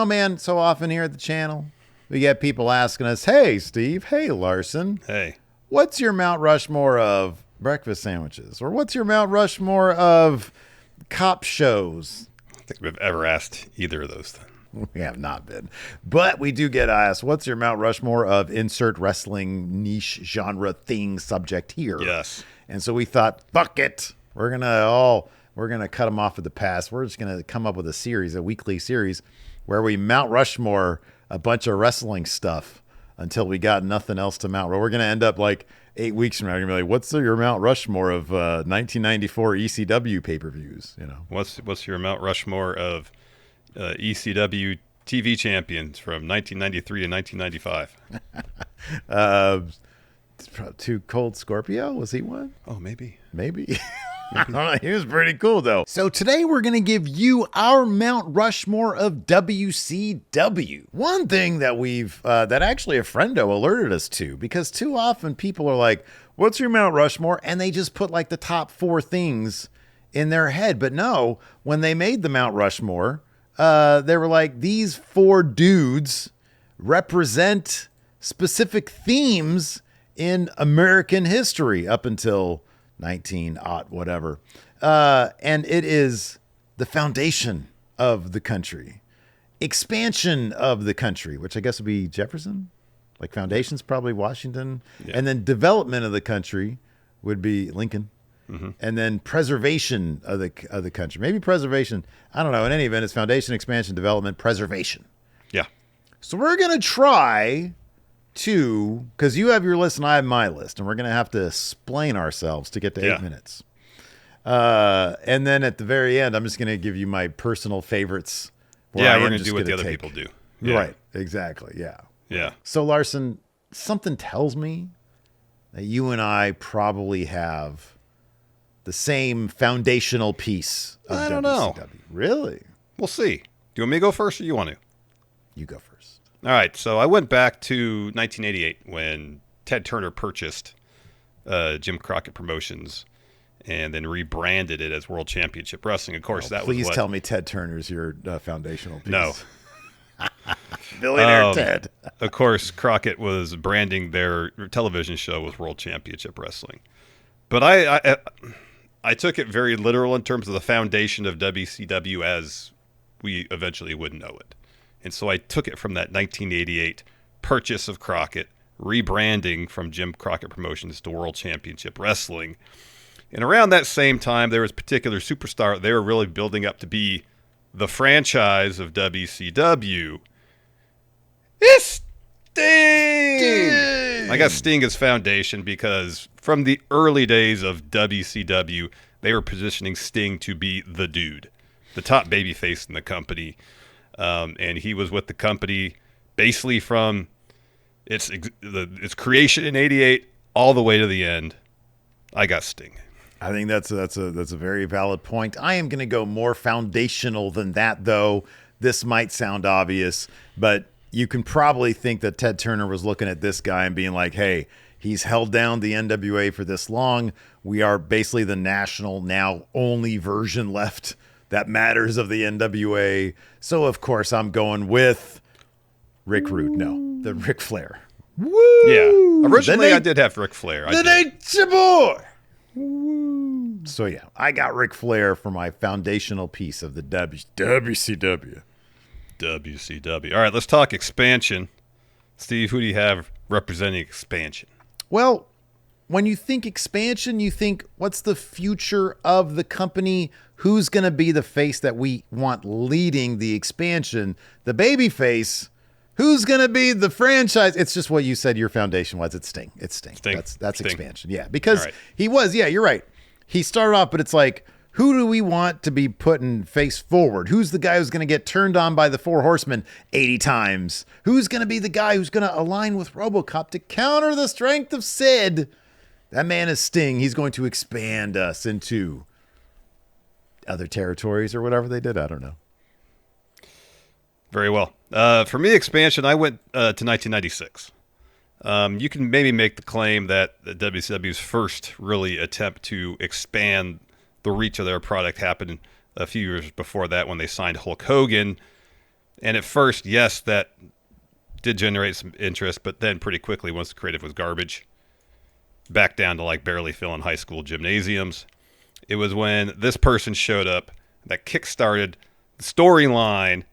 man, so often here at the channel, we get people asking us, hey, Steve, hey, Larson. Hey. What's your Mount Rushmore of breakfast sandwiches? Or what's your Mount Rushmore of cop shows? I don't think we've ever asked either of those things. We have not been. But we do get asked, what's your Mount Rushmore of insert wrestling niche genre thing subject here? Yes. And so we thought, fuck it. We're gonna cut them off at the pass. We're just gonna come up with a weekly series where we Mount Rushmore a bunch of wrestling stuff until we got nothing else to mount. We're gonna end up like 8 weeks from now. We're gonna be like, what's your Mount Rushmore of 1994 ECW pay-per-views? What's your Mount Rushmore of ECW TV champions from 1993 to 1995? Too Cold Scorpio, was he one? Oh, maybe. I don't know. He was pretty cool though. So today we're going to give you our Mount Rushmore of WCW. One thing that that actually a friendo alerted us to, because too often people are like, what's your Mount Rushmore? And they just put like the top 4 things in their head. But no, when they made the Mount Rushmore, they were like, these 4 dudes represent specific themes in American history up until 19-aught whatever. And it is the foundation of the country, expansion of the country, which I guess would be Jefferson. Like foundation's probably Washington. Yeah. And then development of the country would be Lincoln. Mm-hmm. And then preservation of the country. Maybe preservation. I don't know. In any event, it's foundation, expansion, development, preservation. Yeah. So we're going to try to, because you have your list and I have my list, and we're going to have to explain ourselves to get to 8 minutes. And then at the very end, I'm just going to give you my personal favorites. Yeah, we're going to do what the other people do. Yeah. Right. Exactly. Yeah. Yeah. So Larson, something tells me that you and I probably have the same foundational piece of I don't WCW. know. Really? We'll see. Do you want me to go first or you want to? You go first. All right. So I went back to 1988 when Ted Turner purchased Jim Crockett Promotions and then rebranded it as World Championship Wrestling. Of course, please tell me Ted Turner's your foundational piece. No. Billionaire Ted. Of course, Crockett was branding their television show with World Championship Wrestling. But I took it very literal in terms of the foundation of WCW as we eventually would know it. And so I took it from that 1988 purchase of Crockett, rebranding from Jim Crockett Promotions to World Championship Wrestling. And around that same time, there was a particular superstar they were really building up to be the franchise of WCW. It's Sting! I got Sting as foundation because from the early days of WCW, they were positioning Sting to be the dude, the top babyface in the company. And he was with the company basically from its creation in '88 all the way to the end. I got Sting. I think that's a very valid point. I am going to go more foundational than that, though. This might sound obvious, but you can probably think that Ted Turner was looking at this guy and being like, hey, he's held down the NWA for this long. We are basically the national now only version left that matters of the NWA. So, of course, I'm going with Rick Rude. No, the Ric Flair. Woo! Yeah. Originally, I did have Ric Flair. The Nature Boy. Woo! So, yeah, I got Ric Flair for my foundational piece of the WCW. WCW. All right, let's talk expansion. Steve, who do you have representing expansion? Well, when you think expansion, you think, what's the future of the company? Who's going to be the face that we want leading the expansion? The baby face. Who's going to be the franchise? It's just what you said your foundation was. It's Sting. It's Sting. That's Sting. Expansion. Yeah, because he was. Yeah, you're right. He started off, but it's like, who do we want to be putting face forward? Who's the guy who's going to get turned on by the Four Horsemen 80 times? Who's going to be the guy who's going to align with RoboCop to counter the strength of Sid? That man is Sting. He's going to expand us into other territories or whatever they did. I don't know. Very well. For me, expansion, I went to 1996. You can maybe make the claim that the WCW's first really attempt to expand the reach of their product happened a few years before that when they signed Hulk Hogan. And at first, yes, that did generate some interest, but then pretty quickly, once the creative was garbage, back down to like barely filling high school gymnasiums. It was when this person showed up that kickstarted the storyline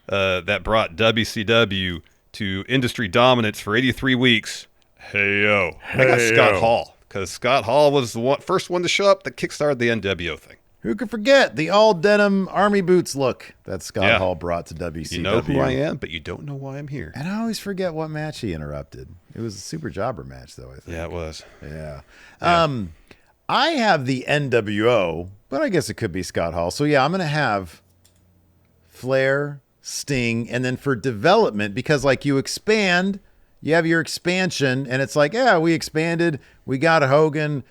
that brought WCW to industry dominance for 83 weeks. Hey, yo. I got Scott Hall, because Scott Hall was the first one to show up that kickstarted the NWO thing. Who could forget the all-denim army boots look that Scott Hall brought to WCW? You know who I am, but you don't know why I'm here. And I always forget what match he interrupted. It was a super jobber match, though, I think. Yeah, it was. Yeah. I have the NWO, but I guess it could be Scott Hall. So, yeah, I'm going to have Flair, Sting, and then for development, because, like, you expand... You have your expansion, and it's like, yeah, we expanded. We got Hogan.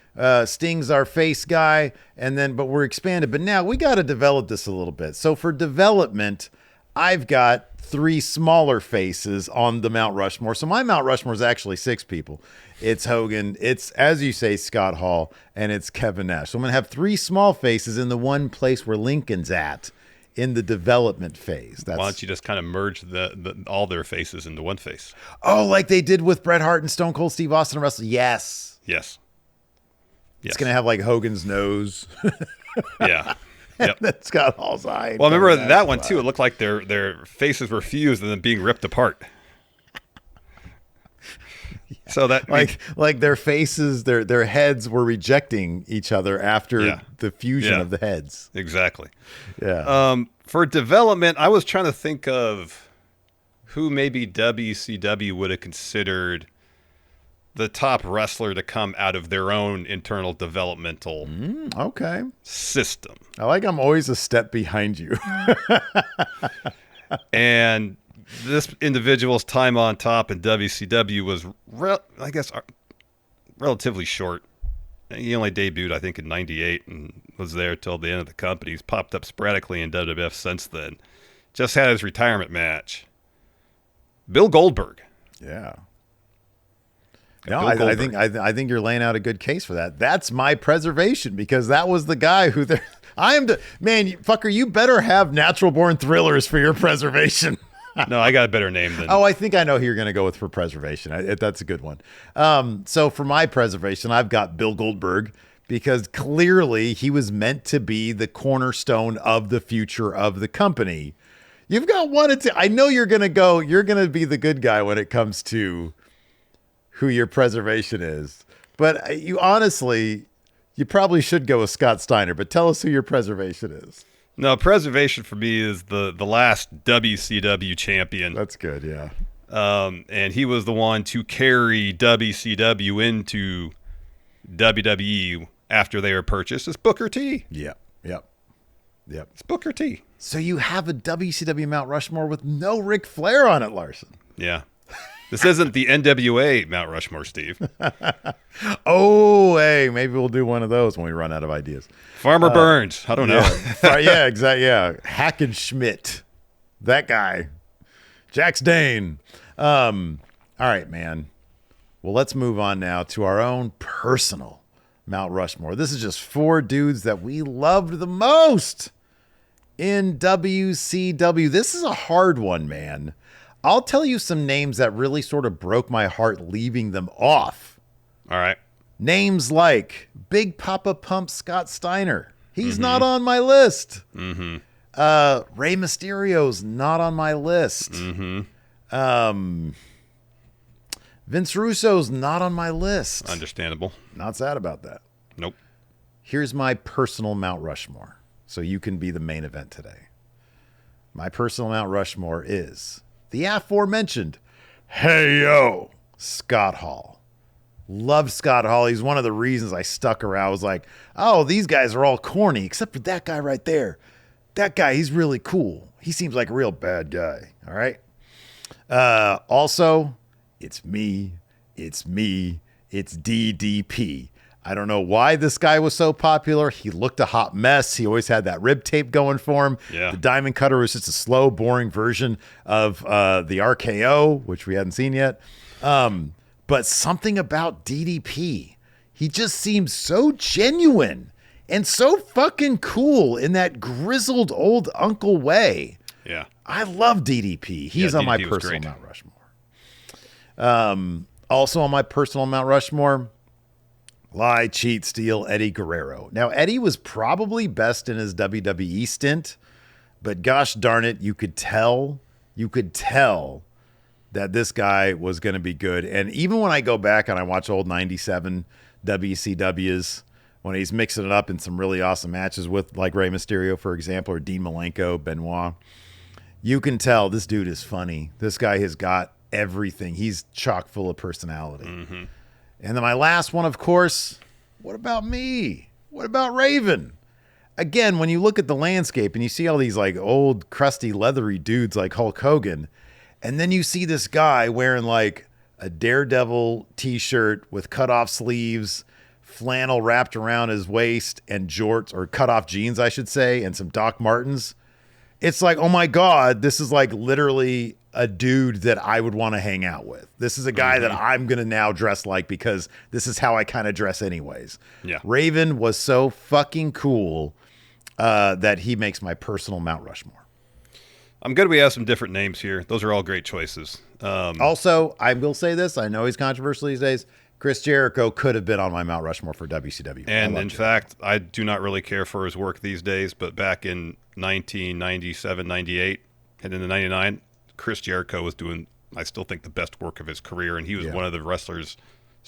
Sting's our face guy, but we're expanded. But now we got to develop this a little bit. So for development, I've got 3 smaller faces on the Mount Rushmore. So my Mount Rushmore is actually 6 people. It's Hogan. It's, as you say, Scott Hall, and it's Kevin Nash. So I'm going to have 3 small faces in the one place where Lincoln's at in the development phase. Why don't you just kind of merge all their faces into one face? Oh, like they did with Bret Hart and Stone Cold Steve Austin and Russell. Yes. It's going to have like Hogan's nose. Yeah. Yep. That's got Hall's eye. Well, remember that one too. It looked like their faces were fused and then being ripped apart. So that like their faces, their heads were rejecting each other after the fusion of the heads. Exactly. Yeah. For development, I was trying to think of who maybe WCW would have considered the top wrestler to come out of their own internal developmental system. I like I'm always a step behind you. And this individual's time on top in WCW was, relatively short. He only debuted, I think, in 98 and was there till the end of the company. He's popped up sporadically in WWF since then. Just had his retirement match. Bill Goldberg. Yeah. No, I think you're laying out a good case for that. That's my preservation, because that was the guy who fucker, you better have Natural Born Thrillers for your preservation. No, I got a better name than... Oh, I think I know who you're going to go with for preservation. That's a good one. So for my preservation, I've got Bill Goldberg, because clearly he was meant to be the cornerstone of the future of the company. You've got one or two. I know you're going to be the good guy when it comes to who your preservation is. But you probably should go with Scott Steiner. But tell us who your preservation is. No, preservation for me is the last WCW champion. That's good, yeah. And he was the one to carry WCW into WWE after they were purchased. It's Booker T. Yep. It's Booker T. So you have a WCW Mount Rushmore with no Ric Flair on it, Larson. Yeah. This isn't the NWA Mount Rushmore, Steve. Oh, hey, maybe we'll do one of those when we run out of ideas. Farmer Burns. I don't know. Yeah, exactly. Yeah. Hackenschmidt. That guy. Jax Dane. All right, man. Well, let's move on now to our own personal Mount Rushmore. This is just 4 dudes that we loved the most in WCW. This is a hard one, man. I'll tell you some names that really sort of broke my heart leaving them off. All right. Names like Big Papa Pump Scott Steiner. He's not on my list. Mm-hmm. Rey Mysterio's not on my list. Mm-hmm. Vince Russo's not on my list. Understandable. Not sad about that. Nope. Here's my personal Mount Rushmore, so you can be the main event today. My personal Mount Rushmore is the aforementioned Scott Hall. Love Scott Hall. He's one of the reasons I stuck around. I was like, oh, these guys are all corny, except for that guy right there. That guy, he's really cool. He seems like a real bad guy. All right. Also, it's me. It's DDP. I don't know why this guy was so popular. He looked a hot mess. He always had that rib tape going for him. Yeah. The Diamond Cutter was just a slow, boring version of the RKO, which we hadn't seen yet. But something about DDP, he just seems so genuine and so fucking cool in that grizzled old uncle way. Yeah. I love DDP. He's on my DDP was personal great. Mount Rushmore. Also on my personal Mount Rushmore, lie, cheat, steal, Eddie Guerrero. Now, Eddie was probably best in his WWE stint, but gosh darn it, you could tell that this guy was going to be good. And even when I go back and I watch old 97 WCWs, when he's mixing it up in some really awesome matches with like Rey Mysterio, for example, or Dean Malenko, Benoit, you can tell this dude is funny. This guy has got everything. He's chock full of personality. Mm-hmm. And then my last one, of course, what about me? What about Raven? Again, when you look at the landscape and you see all these like old, crusty, leathery dudes like Hulk Hogan, and then you see this guy wearing like a Daredevil t-shirt with cut-off sleeves, flannel wrapped around his waist, and jorts, or cut-off jeans, I should say, and some Doc Martens. It's like, oh my God, this is like literally a dude that I would want to hang out with. This is a guy that I'm going to now dress like because this is how I kind of dress anyways. Yeah. Raven was so fucking cool that he makes my personal Mount Rushmore. I'm good we have some different names here. Those are all great choices. Also, I will say this. I know he's controversial these days. Chris Jericho could have been on my Mount Rushmore for WCW. And in fact, I do not really care for his work these days, but back in 1997, 98, and into 99, Chris Jericho was doing, I still think, the best work of his career, and he was one of the wrestlers.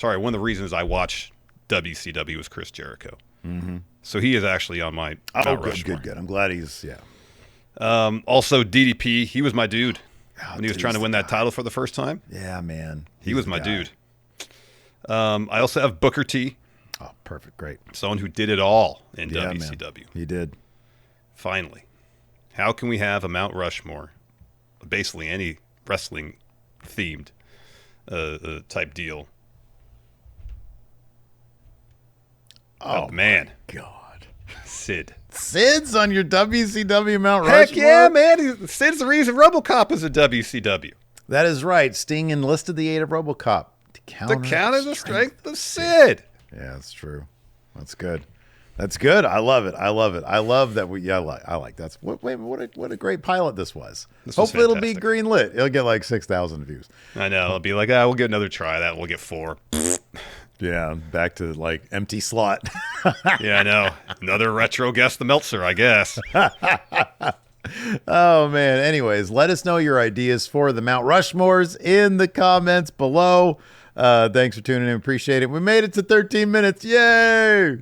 One of the reasons I watch WCW was Chris Jericho. Mm-hmm. So he is actually on my Mount Rushmore. Good. I'm glad he's, Also, DDP, he was my dude when he was dude, trying to win that title for the first time. Yeah, man. He was my dude. I also have Booker T. Oh, perfect. Great. Someone who did it all in Yeah, WCW. man. He did. Finally. How can we have a Mount Rushmore, basically any wrestling themed type deal? Oh man. God. Sid. Sid's on your WCW Mount Rushmore? Heck yeah, man. Sid's the reason RoboCop is a WCW. That is right. Sting enlisted the aid of RoboCop to counter the strength of Sid. Yeah, that's true. That's good. That's good. I love it. I love that we. Yeah, I like. That's what a great pilot this was. Hopefully it'll be green lit. It'll get like 6,000 views. I know. It'll be like, we'll get another try. That we'll get 4. Yeah, back to like empty slot. Yeah, I know. Another retro guess the Meltzer, I guess. Oh man. Anyways, let us know your ideas for the Mount Rushmores in the comments below. Thanks for tuning in. Appreciate it. We made it to 13 minutes. Yay!